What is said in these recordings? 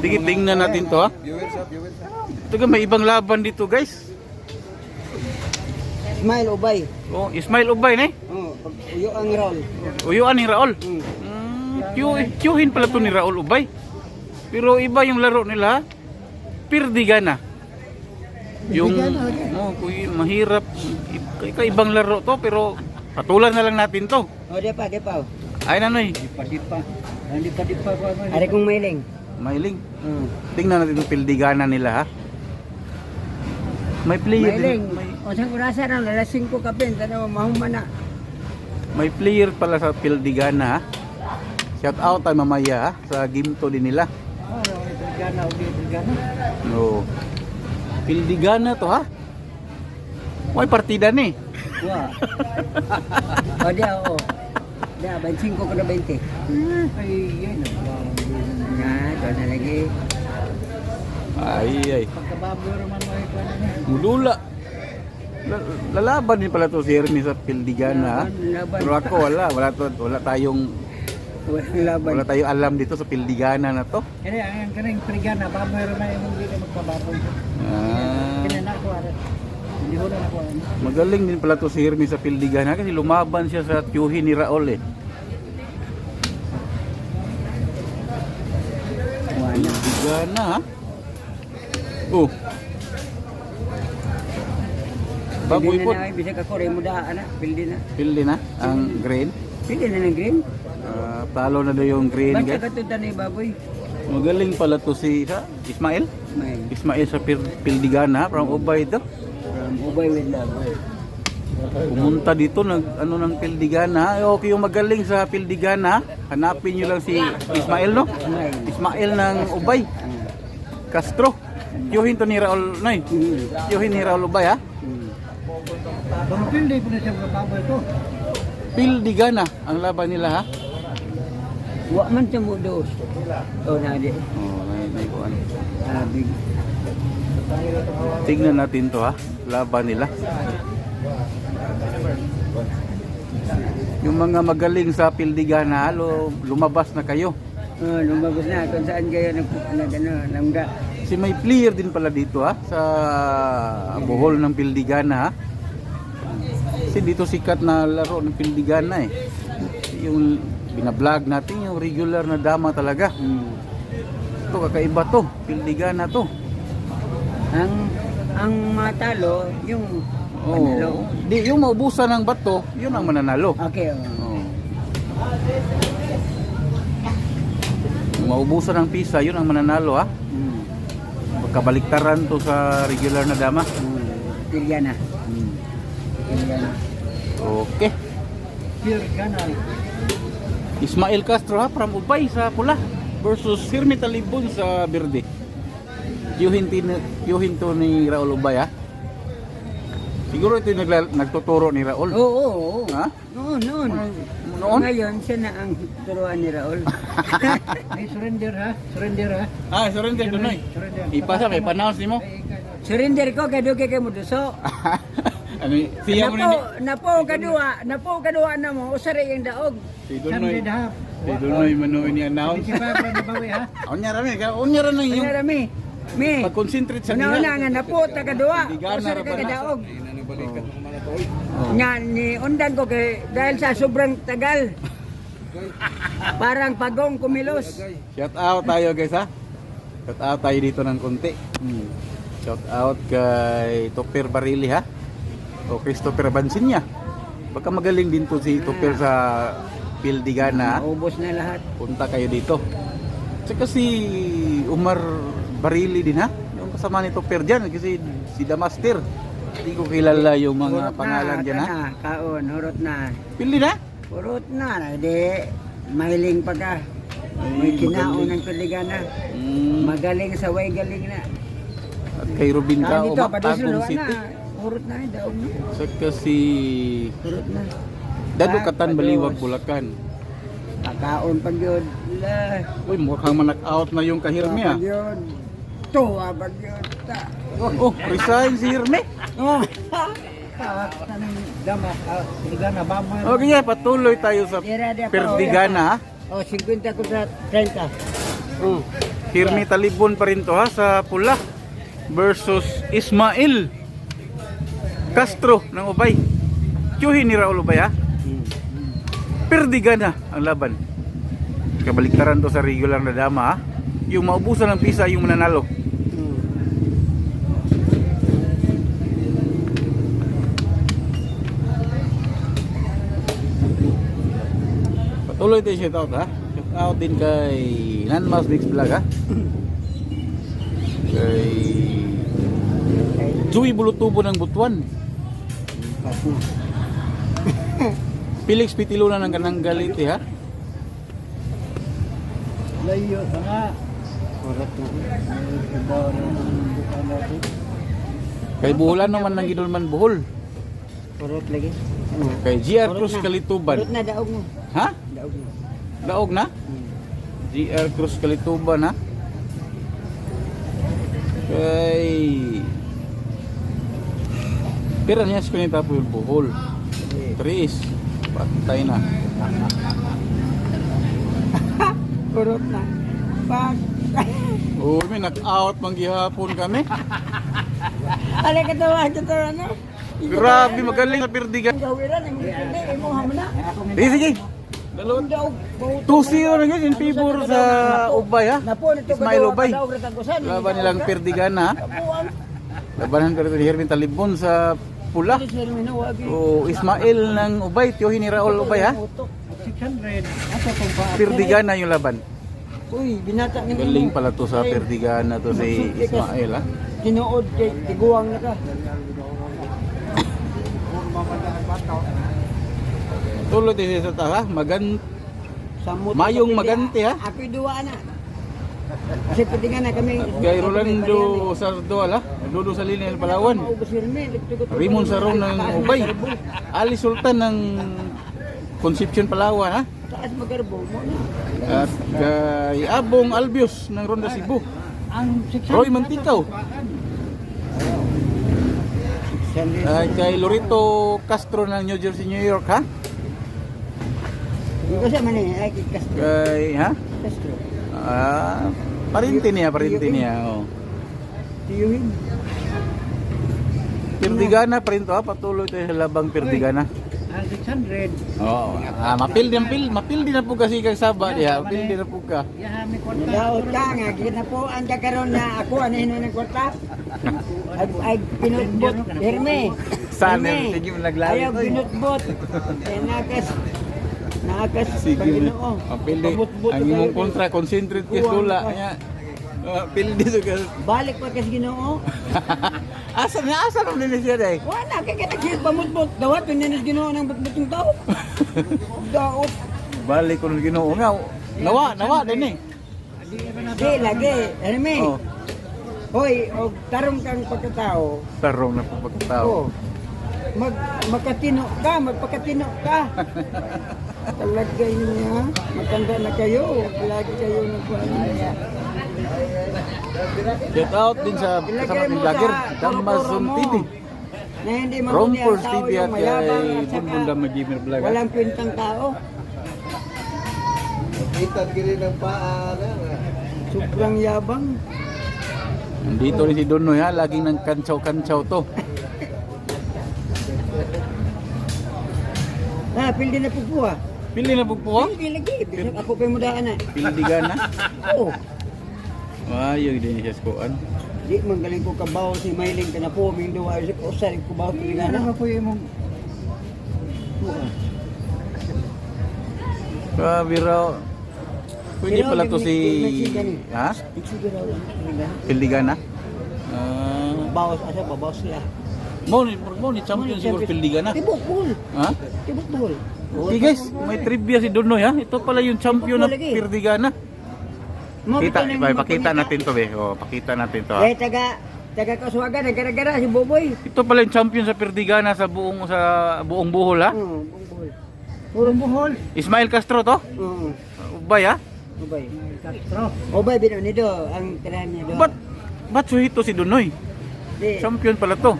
Sige, tingnan natin to ha. Ito ka, may ibang laban dito guys. Ismail Ubay. Oh, Ismail Ubay na Oh, uyo ang Raul. Uyuan ni Raul. Tiyuhin pala to ni Raul Ubay. Pero iba yung laro nila. Pirdigana. Yung mahirap. Ibang laro to pero patulan na lang natin to. Oh, dia pa. Ay nanoy. Dipa. Ari kong mailing. Mailing. Tingnan natin yung Pirdigana nila ha. May player Mailing. din. O sang urasa na lalasing ko kapin tanaw mahumana. May player pala sa Pirdigana ha. Shout out tayo mamaya ha, sa game to din nila. Pirdigana. No. Pirdigana to ha. May partida ni. Wah. Oh dia oh. Dia 25 ko na 20. Ay, yan. Ito na lagi. Ay. Pagkabablo naman mo ito na. Mulula. Lalaban din pala to si Hermes sa Pirdigana ha. Pero ako wala tayong wala tayong alam dito sa Pirdigana na to. Kaya ang kanang Pirdigana ba mayroon na yung hindi ka magpababoy. Kaya na ko ara. Hindi ko na ako. Magaling din pala to si Hermes sa Pirdigana kasi lumaban siya sa tiyuhin ni Raul eh. Pirdigana ha. Oh. Baboy po. Bisa ka ko rin muda ana, pildi na. Pildi na ang green. Pildi na ng green. Talo na daw yung green Basta guys. ka to ni baboy. Magaling pala to si Ismail. Ismail sa Pirdigana from Ubay ito. Ubay with love. Pumunta dito ng Pirdigana. Okay yung magaling sa Pirdigana. Hanapin niyo lang si Ismail no. Ismail ng Ubay. Castro. Tiyuhin to ni Raul Nay. Tiyuhin ni Raul Ubay ha. Pildi po na siya baboy to. Pirdigana ang laban nila ha. Wa man siya mudos. Oh na di. May kuan. Big. Tignan natin to ha. Laban nila. Yung mga magaling sa Pirdigana, lumabas na kayo. Lumabas na kung saan kayo nangga. Si may player din pala dito ha sa buhol ng Pirdigana ha. Kasi dito sikat na laro ng Pirdigana eh. Yung binablog natin yung regular na dama talaga. Ito kakaiba to, Pirdigana to. Ang matalo yung manalo. Di yung maubusan ng bato, yun ang mananalo. Okay. Yung maubusan ng pisa, yun ang mananalo ha. Magkabaliktaran to sa regular na dama. Pirdigana. Okay. Pirdigana. Ismail Castro ha, from Ubay sa pula versus Hermes Talibon sa berde. Tiyuhin to ni Raul Ubay ha. Siguro ito yung nagtuturo ni Raul. Oo. Ha? Noon. Ngayon siya na ang turuan ni Raul. Ay, surrender ha. Surrender doon ay. Ipasa kay panaos nimo. Surrender ko kay duke kay muduso. Ano siya mo ni? Napo kadua na mo usari yung daog. Si Donoy manoy ni announce. Onya ra na yung Rami. Me. pag-concentrate sa Una nila. nga napo tagadua. Usari ka daog. Nya ni undan ko kay dahil sa sobrang tagal. Parang pagong kumilos. Shout out tayo guys ha. Shout out tayo dito ng konti. Shout out kay Topper Barili ha. O Christopher Bansinya. Baka magaling din to si Topper sa Pirdigana. Ubos na lahat. Punta kayo dito. Tsaka si Umar Barili din ha. Yung kasama ni Topper dyan kasi si Damaster. Hindi ko kilala yung mga Hurot pangalan na, dyan ha. Kaon, hurot na. Pildi na? Hurot na. Di, mahiling pa ka. May kinaon ng Pirdigana. Magaling sa way galing na. At kay Rubin Cao, Dito, Tagum padisulo City. na. Hurot na, daog na. Saka si Hurot na. Dadukatan Baliwag, Bulacan. Kakaon pag yun. Uy, mukhang manak-out na yung kahirme ah. Pag yun. Tuwa pag yun. Oh, resign si Hirme. Oh. Okay, patuloy tayo sa Pirdigana. Oh, 50 ko sa 30. Oh. Hirmi Talibon pa rin to ha, sa pula. Versus Ismael Castro ng Ubay. Tiyuhin ni Raul Ubay ha. Perdigana ang laban. Kabaliktaran to sa regular na dama ha. Yung maubusan ng pisa yung mananalo. Patuloy tayo shout out ha. Shout out din kay Nanmas Mix Vlog ha. Kay Joey Bulutubo ng Butuan. Felix Pitiluna ng Kananggalite ha. Layo sa nga. Orat na. Ibaw na ng bukan natin. Kay Buhulan naman ng Gidulman Buhol. Orat lagi. Kay GR Cruz Kalituban. Orat na, daog mo. Ha? Daog mo. Daog na? GR Cruz Kalituban ha. Kay Pira niya sa kanita po yung Buhol. Tris. Patay na. Orat na. Pag. Uy, may knock-out mang gihapon kami. Ano katawa na? Grabe, magaling sa Perdigan. Gawiran, ang hindi, imo hamna. Sige, sige. Dalawang 2-0 na yun in favor sa Ubay ha. Ismail Ubay. Laban nilang Perdigan ha. Labanan pero ni Hermin Talibon sa pula. O Ismail ng Ubay, tiyuhin ni Raul Ubay ha. 600. Perdigan na yung laban. Uy, binata nga Galing pala to sa Perdigan na to si Ismail ha. Tinuod kay tiguang na ka. Tulad din sa ta ha. Samot. Mayong magante ha. Ako'y duwa na. Kasi pwede nga na kami. Kay Rolando Sardoal ha. Dodo sa linya ng Palawan. Raymond Saron ng Ubay. Ali Sultan ng Concepcion Palawan ha. Taas magarbo mo na. At kay Abong Albios ng Ronda Cebu. Ang Roy Mantikaw. At kay Lorito Castro ng New Jersey, New York ha. Hindi ko siya man eh. Ay, Castro. Kay ha? Castro. Parinti niya. Oh. Tiyuhin. Perdigana pa rin to ha. Patuloy tayo sa labang Perdigana. Ang 600. Oo. Mapildi na po kasi kang Saba diha. Mapildi na po ka. Daot ka nga. Ginapuan ka karon na ako. Ano yun ng kwarta? Ay, pinutbot. Herme. Saan Herme. sige mo naglalit. Ayaw pinutbot. Eh, nakas. Sige. Panginoon. Mapildi. Pabutbot Ang ka imong kayo. kontra concentrate kay Kuwang Sula. ka. Kaya mapildi so ka. Balik pa kasi Ginoo. Asa naman din siya dai. Wala kay kita pamutbot. Dawat yung ninis Ginoo ng butbutong tao. Daot. Balik ko ng Ginoo nga. Nawa din eh. Di lagi. Herme. Oh, Hoy, og tarong kang pagkatao. tarong na po pagkatao. Oh. Magpakatino ka. Talagay niya. Matanda na kayo. Lagi kayo nagpaano niya. Shout out din sa Ilagay kasama ng mo vlogger, sa Damazon koro-koro mo. TV. Na hindi mabuti ang Rompers tao TV at yung mayabang kay at saka Bunbunda Magimir Vlog. walang kwentang tao. Kita kiri ng paa na. Sobrang yabang. Nandito rin si Donoy ha, laging ng kantsaw-kantsaw to. Pildi na po ah. Pili na po po. Pildi lagi. Bisag ako pa mo daan na. Pildigan na. Oo. Ayun din siya skuan. Di man galing ko kabaw si Mailing ka na po. Ming duwa. Isip ko sa ko baw pildi na. Ano po yung mong... Grabe raw. Pwede pala to si... Ha? Pildigan na? Bawas asa pa. Bawas sila. Mo ni champion siguro Pildigan na. Tibok buhol. Ha? Tibok buhol. Okay guys, may trivia si Donoy ha. Ito pala yung champion ng Pildigan na. Pakita natin to be. Oh, pakita natin to ha. Eh, taga Kasuagan, nagara-gara si Boboy. Ito pala yung champion sa Perdigana sa buong Bohol ha. Oo, buong buhol. Purong buhol. Ismail Castro to? Oo. Ubay ha? Obay. Castro. Obay, binunido. Ang tirahan niya doon. Ba't suhito si Donoy? Di, Champion pala to.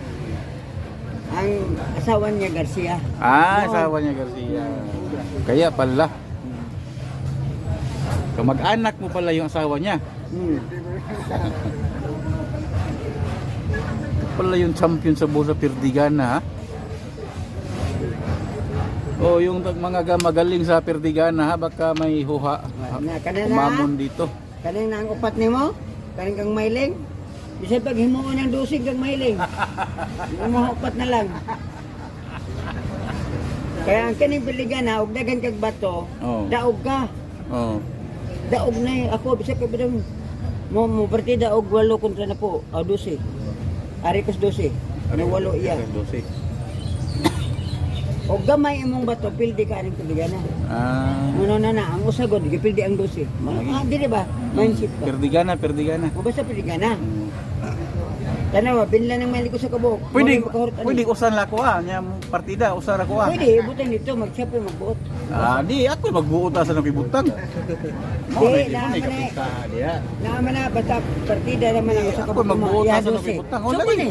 ang asawa niya Garcia. Asawa niya Garcia. Kaya pala. Kamag-anak mo pala yung asawa niya. Hmm. Pala yung champion sa buho sa Perdigana ha. O yung mga magaling sa Perdigana ha, baka may huha. Na kanina. Umamon dito. Kanina ang upat nimo, kaning kang mailing. Bisag pag himuon ang dosig kang mailing. Ang mga upat na lang. Kaya ang kaning Perdigana, og dagan kag bato, Oh. daog ka. Oh. Daog na eh. Ako, bisag ka bidang mo partida og 8 kontra na po, o 12. Ari kas 12. Ano 8 iya. 12. Og gamay imong bato, pildi ka aning Perdigana. Ah. Ano na, ang usagod, gipildi ang 12. Dili ba? Mindset ba? Perdigana. O basta Perdigana. Mm. Tanawa, binla ng maliko sa kabuk. Pwede, Makahurot, ano? pwede usan la ko nya partida usan ako Pwede, butang dito, magsapoy, magbuot. Di ako magbuot sa nang ibutang. Di, naman na, basta partida naman ang sa Ako kabuk. magbuot Ya, sa nang 12. ibutang. So, Wala kung ni.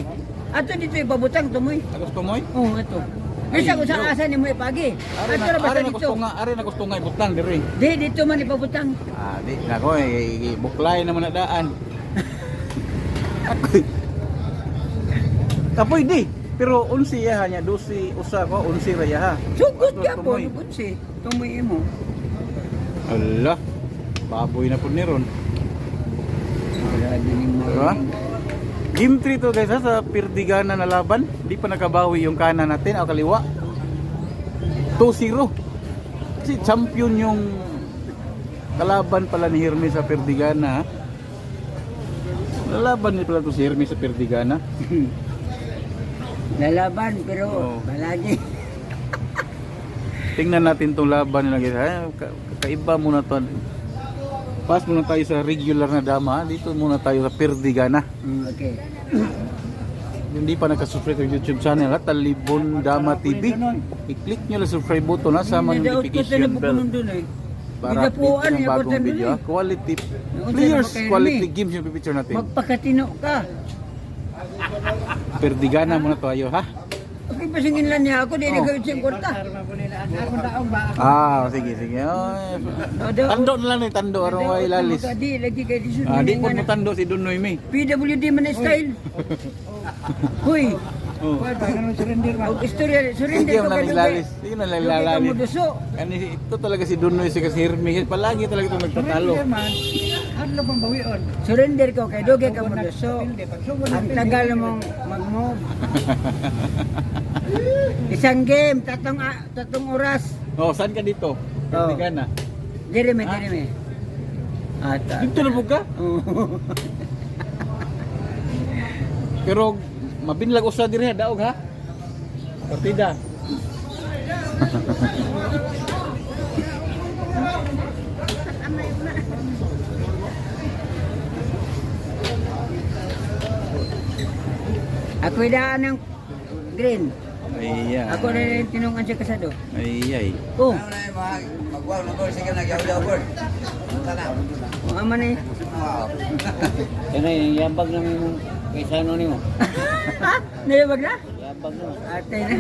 ato dito ipabutang, tumoy. Gusto mo? Oo, ato. Bisa ko sa asa ni mo ipagi. Ato na basta dito. Ari na gusto nga ibutang diri. Di, dito man ipabutang. Di nako buklay naman na daan. Kapoy di. Pero unsi ya nya 12 usa ko unsi ra ya ha. Sugod ka po, Tumoy. sugod si. Tumoy mo. Allah. Baboy na pud ni ron. Wala din mo. Diba? Game 3 to guys ha, sa Perdigana na laban. Di pa nakabawi yung kanan natin o kaliwa. 2-0. Kasi champion yung kalaban pala ni Hermes sa Perdigana. Lalaban ni pala to si Hermes sa Perdigana. Lalaban, pero Oo. palagi. Tingnan natin tong laban nila guys. Kaiba muna to. Pass muna tayo sa regular na dama. Dito muna tayo sa Perdigana. Okay. Hindi pa nakasubscribe sa YouTube channel ha, Talibon Dama TV. I-click nyo lang subscribe button ha, sama ng notification bell para update ng bagong video ha. Quality players, quality games yung pipicture natin. Magpakatino ka. Perdigana muna tayo ha. Okay, pasingin lang niya ako, di Oh. nagawin siyang kwarta. Sige. Tando na lang ni tando arong way lalis. Di, lagi kayo di Di po mo tando si Dunoy mi. PWD man na style. Huy. Oh. Og istorya, surrender Yung ka lang ba lalis. Yung lang Lagi ka mo lalis. duso. Kani ito talaga si Dunoy si kasi Hermes. Palagi talaga ito nagtatalo. Surrender ka kay doge ka mo duso. Ang tagal mong mag-move. Isang game, tatlong oras. Oh, saan ka dito? Perdigana. Dirime. Dito na po ka? Pero mabinlag usa diri ha, daog ha. Partida. Ako idaan ng green. Ayay. Ako na rin tinungan siya kasado. Ayay. Oh, Magwaw na ko, sige na, gaw-gaw ko. Tana. ang aman eh. Wow. Kaya yung yabag namin mo kay Sano ni mo. Nalibag na? Yabag na. Ate na.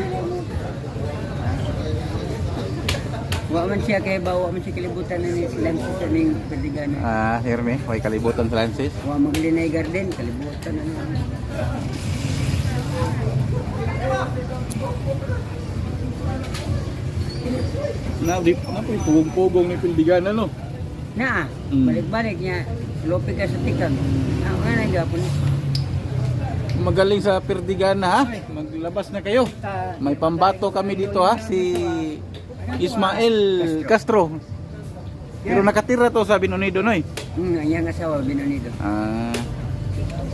Wa man siya kay bawa man siya kalibutan na ni silang sa ning Perdigana. Herme, way kalibutan sa Lances. Wa maglinay garden kalibutan na. Na po pugong-pugong ni Perdigana no. Na, Mm. balik-balik niya. Lopi ka sa tikang. Nga na gapon. Magaling sa Perdigana ha. Maglabas na kayo. May pambato kami dito ha, si Ismael Castro. Pero nakatira to sa Binonido noy. Yang asawa binunido.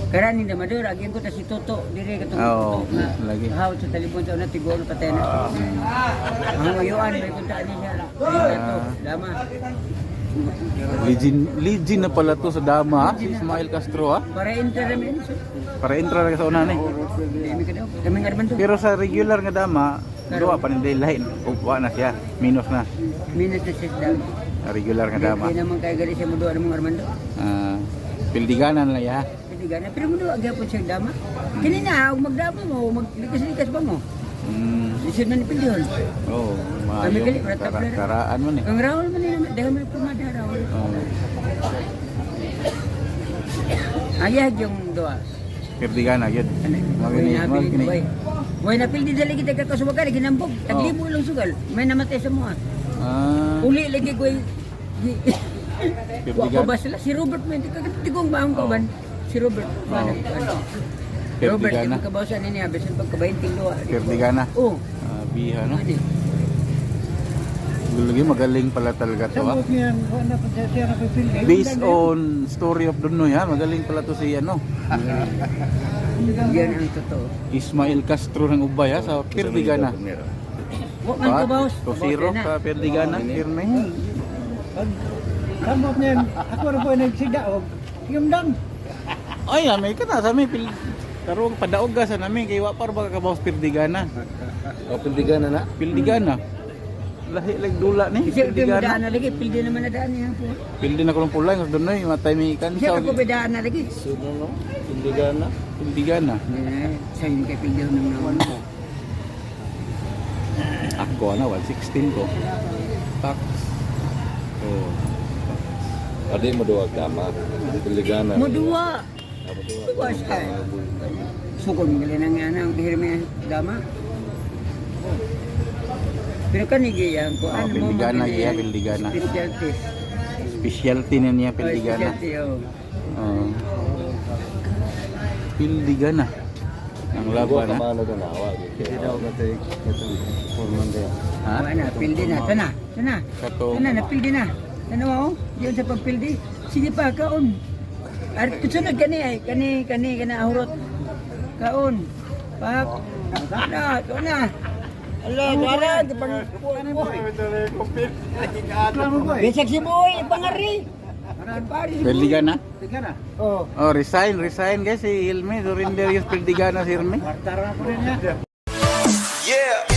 Karani na madura, agyan ko ta si Toto, dire ka Oo, lagi. Hawat sa talipon sa una, tigol patay na. Ang mayuan, may puntaan niya. Dama. Legend na pala to sa dama ha, si Ismael Castro ha. Para intermin. Para entra na sa unahan eh. Dami ka daw. Kaming arman to. Pero sa regular nga dama, duwa pa ninday lain. Uwa na siya, minus na. Minute na siya dami. Sa regular nga dama. Hindi naman kaya gali siya mo doon mong arman to. Pildiganan lang ya. Hindi gana. Pero mo doon, agyan po siya dama. Kanina, kung magdama mo, maglikas-likas ba mo? Isip na ni Pildihon. Oh, Kami gali, maayo. para tapla. Karaan mo ni. Ang Raul man nila, dahil may pumada Raul. Ayag yung doa. Perdigana yun. May napil, boy. Boy napil di dali kita kakasubagan, ginambog. Taglibo lang sugal. May namatay sa mga. Ah, Uli lagi ko Wa Perdigana. ba sila? Si Robert mo, hindi katigong baong ko ban? Si Robert. Robert, Perdigana. yung kabawasan niya, abesan pagkabainting doa. Perdigana. Oo. Ah, biha no. Adi. Lagi magaling pala talaga to ha. Based on story of Donoy ha, magaling pala to si ano, Yan ang totoo. Ismael Castro ng Ubay ha, sa Perdigana. Wa man kabawas. Tosiro sa Perdigana, Pirme. Kamot niyan, ako rin po nagsidaog. Yung dang. Ay, may ka na sa may karong padaog ka sa namin kay wa par ba ka kabawas Perdigana. O, pindigan na. Perdigana. Lahi lag dula ni Kasi ito yung Perdigana. daan na lagi, pildi naman na daan niya po. Pildi na kulong pulay ng Donoy, matay mi Siya kansa. ako bedaan na lagi. Sino no? Pindigan na. Perdigana. Sa yung kay pildi ng naman mo. Ako na 116 ko. Tax. Oh. Adi mo duwag tama. Pindigan na. Modua. Modua siya. Sukon nila na nga na ang hirme dama. Pero kanigi yan ko ano mo Perdigana maganda iya, yan. Perdigana. Specialty. Specialty na niya Perdigana. Specialty, oh. Oh. Perdigana. Ang laban ha. Kamano ka nawa. Hindi daw ka tayo. Forman din. Ha? Wala na, pildi na. Sana. Katong Sana, napildi na. Sana mo, diyan sa pagpildi. Sige pa, kaon. At kusunod kani ay, kani ahurot. Kaon. Pak. Na. Allah, wala. Besek si boy, pangari. Perdigana. Oh. Oh, resign guys si Hilme. Surrender yung Perdigana si Hilme. Tara ko rin niya. Yeah!